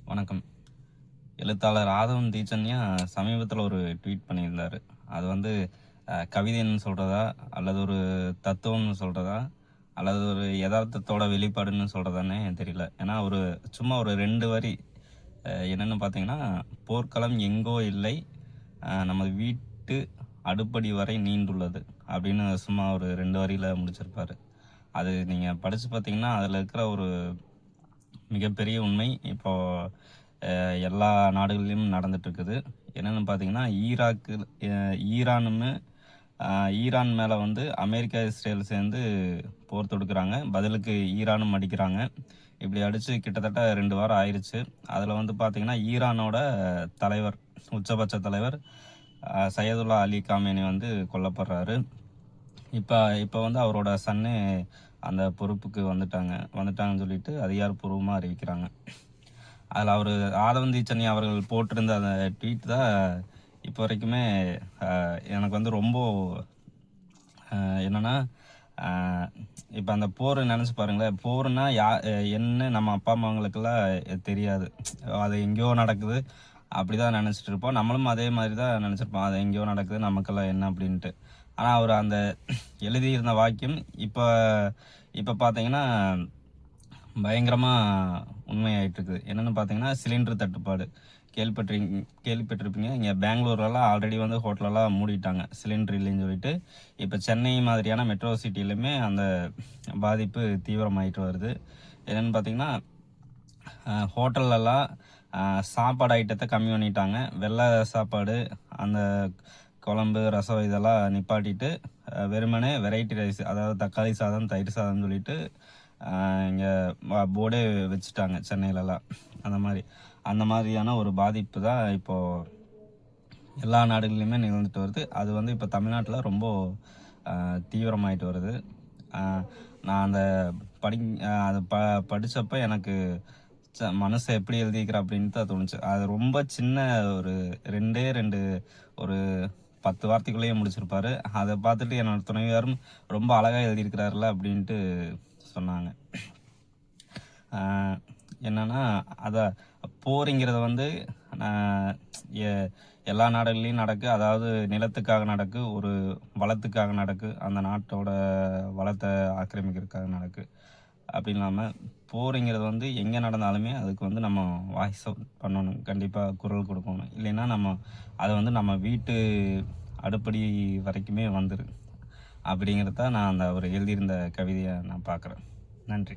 வணக்கம். எழுத்தாளர் ஆதவன் தீட்சண்யா சமீபத்தில் ஒரு ட்வீட் பண்ணியிருந்தார். அது வந்து கவிதைன்னு சொல்கிறதா, அல்லது ஒரு தத்துவம்னு சொல்கிறதா, அல்லது ஒரு யதார்த்தத்தோட வெளிப்பாடுன்னு சொல்கிறதானே தெரியல. ஏன்னா சும்மா ஒரு 2 வரி என்னென்னு பார்த்தீங்கன்னா, போர்க்களம் எங்கோ இல்லை, நமது வீட்டு அடுப்படி வரை நீண்டுள்ளது அப்படின்னு சும்மா ஒரு 2 வரியில் முடிச்சிருப்பார். அது நீங்கள் படித்து பார்த்தீங்கன்னா அதில் இருக்கிற ஒரு மிகப்பெரிய உண்மை இப்போ எல்லா நாடுகளிலும் நடந்துட்டுருக்குது. என்னென்னு பார்த்தீங்கன்னா, ஈரான் மேலே வந்து அமெரிக்கா, இஸ்ரேல் சேர்ந்து போர் தொடுக்கிறாங்க. பதிலுக்கு ஈரானும் அடிக்கிறாங்க. இப்படி அடித்து கிட்டத்தட்ட 2 வாரம் ஆயிடுச்சு. அதில் வந்து பார்த்திங்கன்னா, ஈரானோட தலைவர், உச்சபட்ச தலைவர் சையதுல்லா அலி காமேனி வந்து கொல்லப்படுறாரு. இப்போ வந்து அவரோட சன்னு அந்த பொறுப்புக்கு வந்துட்டாங்கன்னு சொல்லிட்டு அதிகாரப்பூர்வமாக அறிவிக்கிறாங்க. அதில் ஆதவன் தீட்சண்யா அவர்கள் போட்டிருந்த அந்த ட்வீட் தான் இப்போ வரைக்குமே எனக்கு வந்து ரொம்ப என்னென்னா, இப்போ அந்த போர் நினச்சி பாருங்களேன். போர்னா என்ன நம்ம அப்பா அம்மாங்களுக்கெல்லாம் தெரியாது. அது எங்கேயோ நடக்குது அப்படி தான் நினச்சிட்டு இருப்போம். நம்மளும் அதே மாதிரி தான் நினச்சிருப்போம். அது எங்கேயோ நடக்குது, நமக்கெல்லாம் என்ன அப்படின்ட்டு. ஆனால் அவர் அந்த எழுதியிருந்த வாக்கியம் இப்போ பார்த்தீங்கன்னா பயங்கரமாக உண்மையாயிட்டுருக்குது. என்னென்னு பார்த்தீங்கன்னா, சிலிண்டர் தட்டுப்பாடு கேள்விப்பட்டிருப்பீங்க. இங்கே பெங்களூர்லலாம் ஆல்ரெடி வந்து ஹோட்டலெல்லாம் மூடிட்டாங்க, சிலிண்டர் இல்லைன்னு சொல்லிட்டு. இப்போ சென்னை மாதிரியான மெட்ரோ சிட்டிலையுமே அந்த பாதிப்பு தீவிரமாயிட்டு வருது. என்னென்னு பார்த்தீங்கன்னா, ஹோட்டல்லலாம் சாப்பாடு ஐட்டத்தை கம்மி பண்ணிட்டாங்க. வெள்ளை சாப்பாடு, அந்த குழம்பு, ரசம் இதெல்லாம் நிப்பாட்டிட்டு வெறுமனே வெரைட்டி ரைஸ், அதாவது தக்காளி சாதம், தயிர் சாதம்னு சொல்லிட்டு இங்கே போர்டே வச்சுட்டாங்க சென்னையிலலாம். அந்த மாதிரியான ஒரு பாதிப்பு தான் இப்போது எல்லா நாடுகள்லையுமே நிகழ்ந்துட்டு வருது. அது வந்து இப்போ தமிழ்நாட்டில் ரொம்ப தீவிரமாயிட்டு வருது. நான் அதை படித்தப்போ எனக்கு மனசை எப்படி எழுதிக்கிறேன் அப்படின்ட்டு தான் தோணுச்சு. அது ரொம்ப சின்ன ஒரு 2 ஒரு 10 வார்த்தைக்குள்ளேயே முடிச்சிருப்பாரு. அதை பார்த்துட்டு என்னோட துணைவியாரும் ரொம்ப அழகாக எழுதியிருக்கிறாருல அப்படின்ட்டு சொன்னாங்க. என்னென்னா, போருங்கிறது வந்து எல்லா நாடுகள்லையும் நடக்கு. அதாவது நிலத்துக்காக நடக்கு, ஒரு வளத்துக்காக நடக்கு, அந்த நாட்டோட வளத்தை ஆக்கிரமிக்கிறதுக்காக நடக்கு. அப்படி இல்லாமல் போருங்கிறது வந்து எங்கே நடந்தாலுமே அதுக்கு வந்து நம்ம வாய்ஸ் அவுட் பண்ணணும், கண்டிப்பாக குரல் கொடுக்கணும். இல்லைன்னா அதை வந்து நம்ம வீட்டு அடுப்படி வரைக்குமே வந்துடும். அப்படிங்கிறத நான் அவர் எழுதியிருந்த கவிதையை நான் பார்க்குறேன். நன்றி.